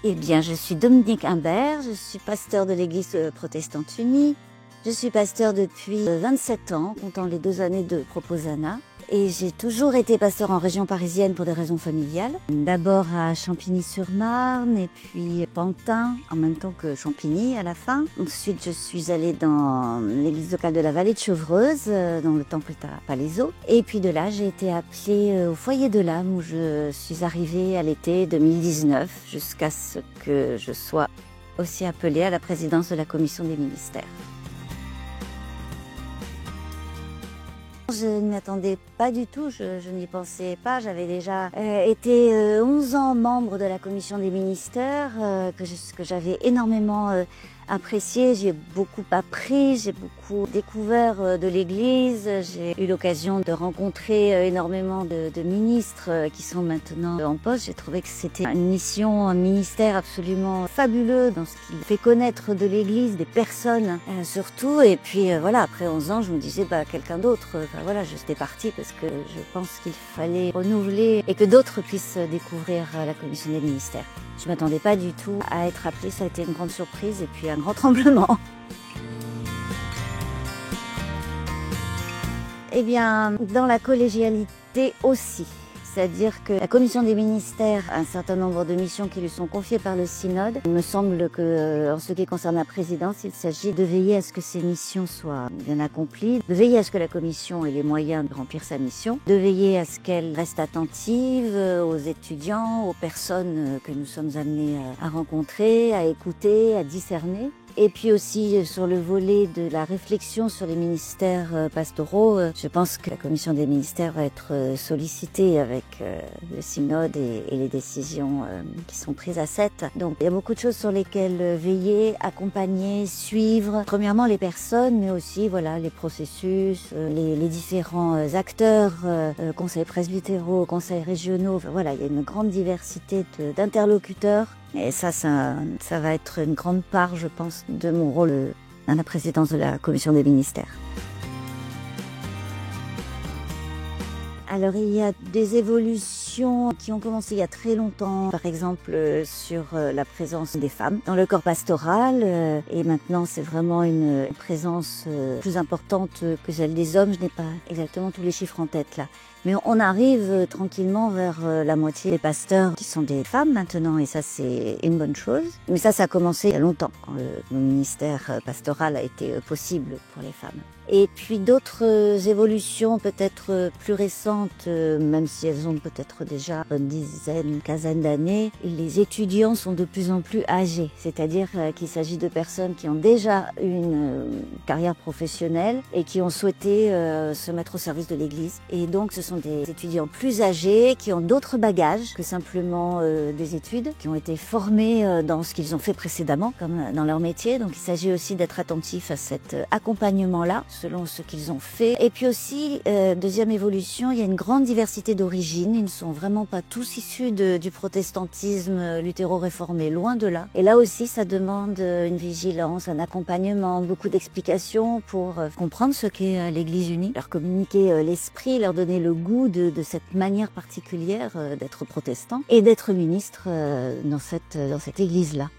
Eh bien, je suis Dominique Imbert, je suis pasteur de l'Église protestante unie. Je suis pasteur depuis 27 ans, comptant les 2 années de Proposana. Et j'ai toujours été pasteur en région parisienne pour des raisons familiales. D'abord à Champigny-sur-Marne et puis Pantin, en même temps que Champigny à la fin. Ensuite, je suis allée dans l'église locale de la vallée de Chevreuse, dans le temple à Palaiseau. Et puis de là, j'ai été appelée au foyer de l'âme où je suis arrivée à l'été 2019 jusqu'à ce que je sois aussi appelée à la présidence de la commission des ministères. Je ne m'y attendais pas du tout, je n'y pensais pas. J'avais déjà été 11 ans membre de la commission des ministères, que j'avais énormément apprécié. J'ai beaucoup appris, j'ai beaucoup découvert de l'Église. J'ai eu l'occasion de rencontrer énormément de ministres qui sont maintenant en poste. J'ai trouvé que c'était une mission, un ministère absolument fabuleux dans ce qu'il fait connaître de l'Église, des personnes surtout. Et puis voilà, après 11 ans, je me disais quelqu'un d'autre. Voilà, j'étais partie parce que je pense qu'il fallait renouveler et que d'autres puissent découvrir la commission des ministères. Je m'attendais pas du tout à être appelée, ça a été une grande surprise et puis un grand tremblement. Eh bien, dans la collégialité aussi. C'est-à-dire que la commission des ministères a un certain nombre de missions qui lui sont confiées par le synode. Il me semble que, en ce qui concerne la présidence, il s'agit de veiller à ce que ces missions soient bien accomplies, de veiller à ce que la commission ait les moyens de remplir sa mission, de veiller à ce qu'elle reste attentive aux étudiants, aux personnes que nous sommes amenés à rencontrer, à écouter, à discerner. Et puis aussi sur le volet de la réflexion sur les ministères pastoraux, je pense que la commission des ministères va être sollicitée avec le synode et les décisions qui sont prises à 7. Donc il y a beaucoup de choses sur lesquelles veiller, accompagner, suivre. Premièrement les personnes, mais aussi voilà les processus, les différents acteurs, conseils presbytéraux, conseils régionaux. Enfin, voilà, il y a une grande diversité d'interlocuteurs. Et ça va être une grande part, je pense, de mon rôle à la présidence de la commission des ministères. Alors il y a des évolutions qui ont commencé il y a très longtemps, par exemple sur la présence des femmes dans le corps pastoral et maintenant c'est vraiment une présence plus importante que celle des hommes. Je n'ai pas exactement tous les chiffres en tête là. Mais on arrive tranquillement vers la moitié des pasteurs qui sont des femmes maintenant et ça c'est une bonne chose. Mais ça a commencé il y a longtemps quand le ministère pastoral a été possible pour les femmes. Et puis d'autres évolutions peut-être plus récentes, même si elles ont peut-être déjà une dizaine, une quinzaine d'années, les étudiants sont de plus en plus âgés. C'est-à-dire qu'il s'agit de personnes qui ont déjà une carrière professionnelle et qui ont souhaité se mettre au service de l'Église. Et donc ce sont des étudiants plus âgés qui ont d'autres bagages que simplement des études, qui ont été formés dans ce qu'ils ont fait précédemment, comme dans leur métier. Donc il s'agit aussi d'être attentif à cet accompagnement-là, selon ce qu'ils ont fait. Et puis aussi, deuxième évolution, il y a une grande diversité d'origines. Ils ne sont vraiment pas tous issus du protestantisme luthéro-réformé, loin de là. Et là aussi, ça demande une vigilance, un accompagnement, beaucoup d'explications pour comprendre ce qu'est l'Église unie, leur communiquer l'esprit, leur donner le goût de cette manière particulière d'être protestant et d'être ministre dans cette Église-là.